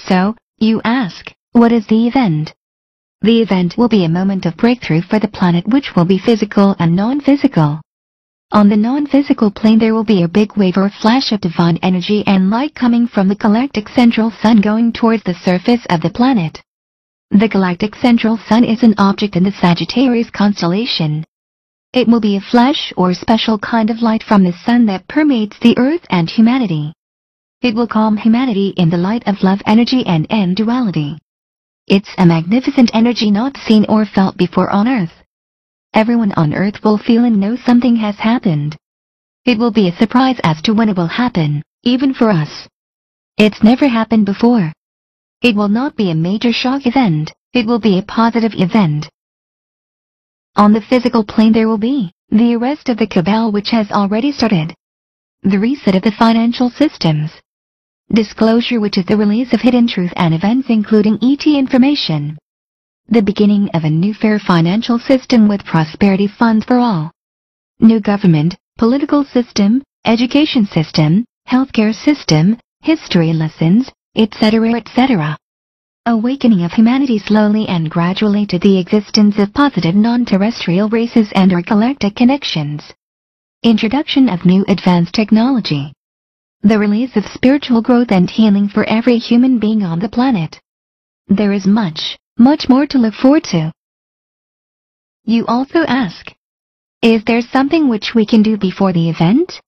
So, you ask, what is the event? The event will be a moment of breakthrough for the planet, which will be physical and non-physical. On the non-physical plane there will be a big wave or flash of divine energy and light coming from the galactic central sun going towards the surface of the planet. The galactic central sun is an object in the Sagittarius constellation. It will be a flash or special kind of light from the sun that permeates the earth and humanity. It will calm humanity in the light of love energy and end duality. It's a magnificent energy not seen or felt before on earth. Everyone on earth will feel and know something has happened. It will be a surprise as to when it will happen, even for us. It's never happened before. It will not be a major shock event, it will be a positive event. On the physical plane there will be the arrest of the cabal, which has already started. The reset of the financial systems. Disclosure, which is the release of hidden truth and events including ET information. The beginning of a new fair financial system with prosperity funds for all. New government, political system, education system, healthcare system, history lessons, etc., etc. Awakening of humanity slowly and gradually to the existence of positive non-terrestrial races and our galactic connections. Introduction of new advanced technology. The release of spiritual growth and healing for every human being on the planet. There is much more to look forward to. You also ask, is there something which we can do before the event?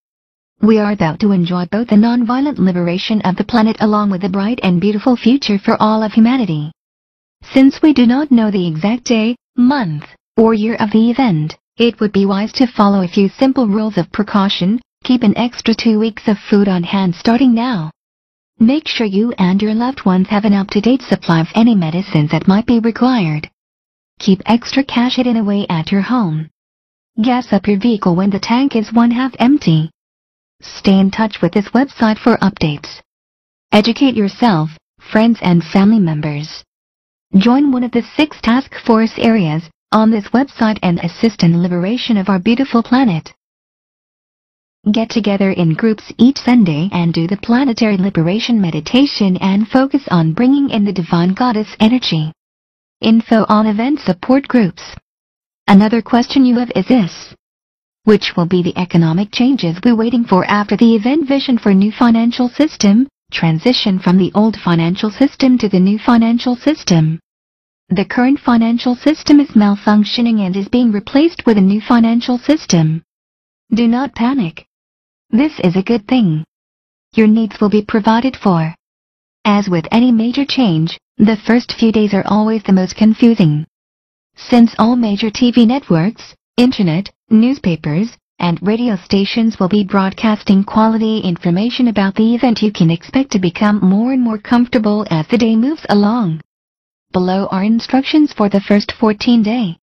We are about to enjoy both the non-violent liberation of the planet along with a bright and beautiful future for all of humanity. Since we do not know the exact day, month, or year of the event, it would be wise to follow a few simple rules of precaution. Keep an extra 2 weeks of food on hand starting now. Make sure you and your loved ones have an up-to-date supply of any medicines that might be required. Keep extra cash hidden away at your home. Gas up your vehicle when the tank is 1/2 empty. Stay in touch with this website for updates. Educate yourself, friends and family members. Join one of the 6 task force areas on this website and assist in the liberation of our beautiful planet. Get together in groups each Sunday and do the planetary liberation meditation and focus on bringing in the divine goddess energy. Info on event support groups. Another question you have is this: which will be the economic changes we're waiting for after the event? Vision for new financial system, transition from the old financial system to the new financial system. The current financial system is malfunctioning and is being replaced with a new financial system. Do not panic. This is a good thing. Your needs will be provided for. As with any major change, the first few days are always the most confusing. Since all major TV networks, internet, newspapers, and radio stations will be broadcasting quality information about the event, you can expect to become more and more comfortable as the day moves along. Below are instructions for the first 14 days.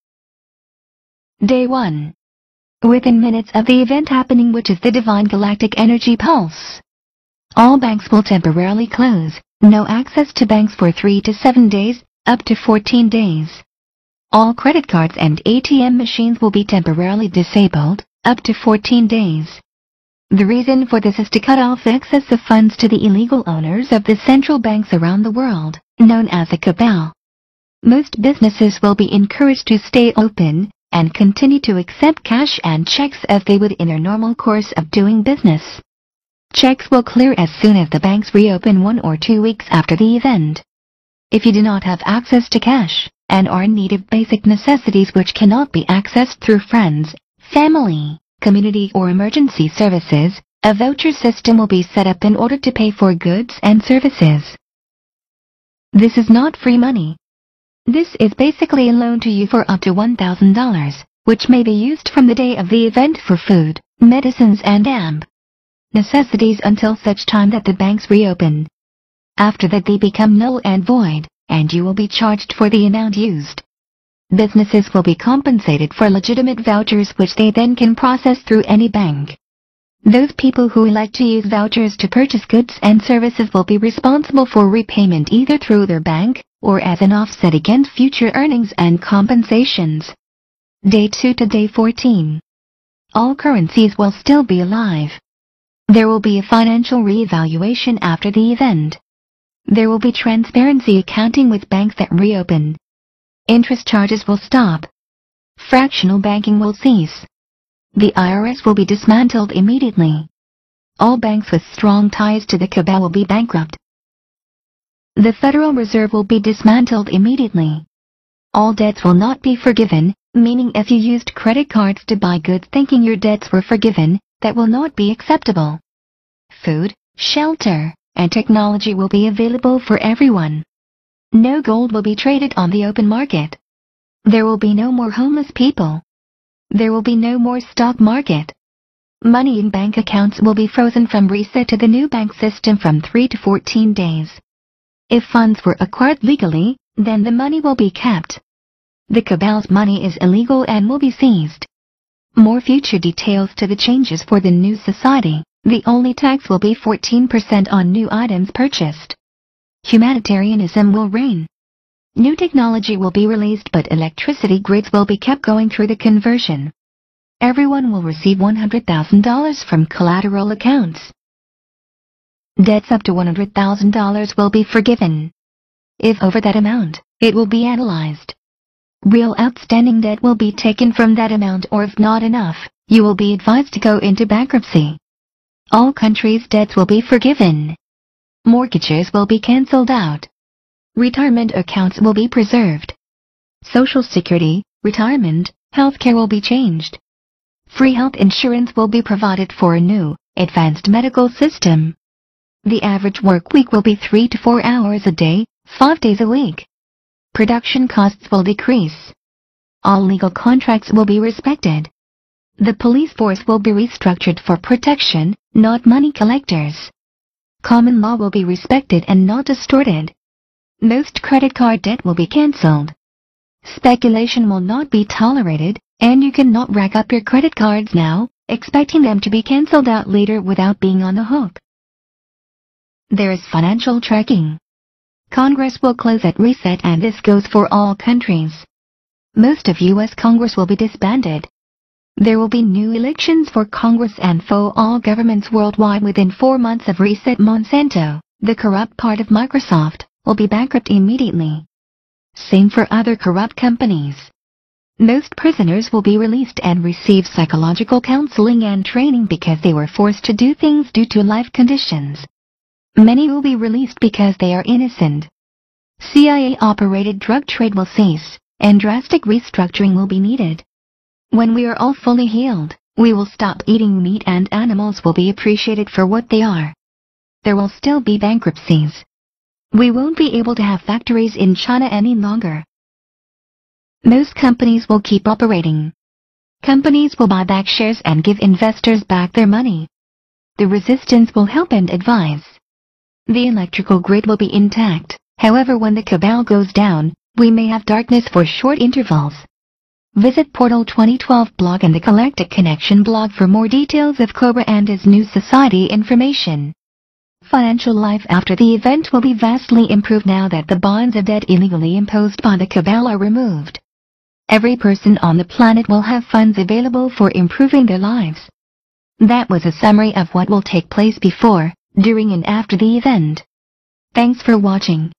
Day 1. Within minutes of the event happening, which is the Divine Galactic Energy Pulse, all banks will temporarily close. No access to banks for 3 to 7 days, up to 14 days. All credit cards and ATM machines will be temporarily disabled, up to 14 days. The reason for this is to cut off access of funds to the illegal owners of the central banks around the world, known as a cabal. Most businesses will be encouraged to stay open and continue to accept cash and checks as they would in their normal course of doing business. Checks will clear as soon as the banks reopen 1 or 2 weeks after the event. If you do not have access to cash, and are in need of basic necessities which cannot be accessed through friends, family, community or emergency services, a voucher system will be set up in order to pay for goods and services. This is not free money. This is basically a loan to you for up to $1,000, which may be used from the day of the event for food, medicines and necessities until such time that the banks reopen. After that they become null and void, and you will be charged for the amount used. Businesses will be compensated for legitimate vouchers which they then can process through any bank. Those people who elect to use vouchers to purchase goods and services will be responsible for repayment either through their bank or as an offset against future earnings and compensations. Day 2 to Day 14. All currencies will still be alive. There will be a financial re-evaluation after the event. There will be transparency accounting with banks that reopen. Interest charges will stop. Fractional banking will cease. The IRS will be dismantled immediately. All banks with strong ties to the cabal will be bankrupt. The Federal Reserve will be dismantled immediately. All debts will not be forgiven, meaning if you used credit cards to buy goods thinking your debts were forgiven, that will not be acceptable. Food, shelter, and technology will be available for everyone. No gold will be traded on the open market. There will be no more homeless people. There will be no more stock market. Money in bank accounts will be frozen from reset to the new bank system from 3 to 14 days. If funds were acquired legally, then the money will be kept. The cabal's money is illegal and will be seized. More future details to the changes for the new society. The only tax will be 14% on new items purchased. Humanitarianism will reign. New technology will be released, but electricity grids will be kept going through the conversion. Everyone will receive $100,000 from collateral accounts. Debts up to $100,000 will be forgiven. If over that amount, it will be analyzed. Real outstanding debt will be taken from that amount, or if not enough, you will be advised to go into bankruptcy. All countries' debts will be forgiven. Mortgages will be cancelled out. Retirement accounts will be preserved. Social Security, retirement, healthcare will be changed. Free health insurance will be provided for a new, advanced medical system. The average work week will be 3 to 4 hours a day, 5 days a week. Production costs will decrease. All legal contracts will be respected. The police force will be restructured for protection, not money collectors. Common law will be respected and not distorted. Most credit card debt will be cancelled. Speculation will not be tolerated, and you cannot rack up your credit cards now, expecting them to be cancelled out later without being on the hook. There is financial tracking. Congress will close at reset, and this goes for all countries. Most of U.S. Congress will be disbanded. There will be new elections for Congress and for all governments worldwide within 4 months of reset. Monsanto, the corrupt part of Microsoft, will be bankrupt immediately. Same for other corrupt companies. Most prisoners will be released and receive psychological counseling and training because they were forced to do things due to life conditions. Many will be released because they are innocent. CIA-operated drug trade will cease, and drastic restructuring will be needed. When we are all fully healed, we will stop eating meat and animals will be appreciated for what they are. There will still be bankruptcies. We won't be able to have factories in China any longer. Most companies will keep operating. Companies will buy back shares and give investors back their money. The resistance will help and advise. The electrical grid will be intact. However, when the cabal goes down, we may have darkness for short intervals. Visit Portal 2012 blog and the Galactic Connection blog for more details of Cobra and his new society information. Financial life after the event will be vastly improved now that the bonds of debt illegally imposed by the cabal are removed. Every person on the planet will have funds available for improving their lives. That was a summary of what will take place before, during and after the event. Thanks for watching.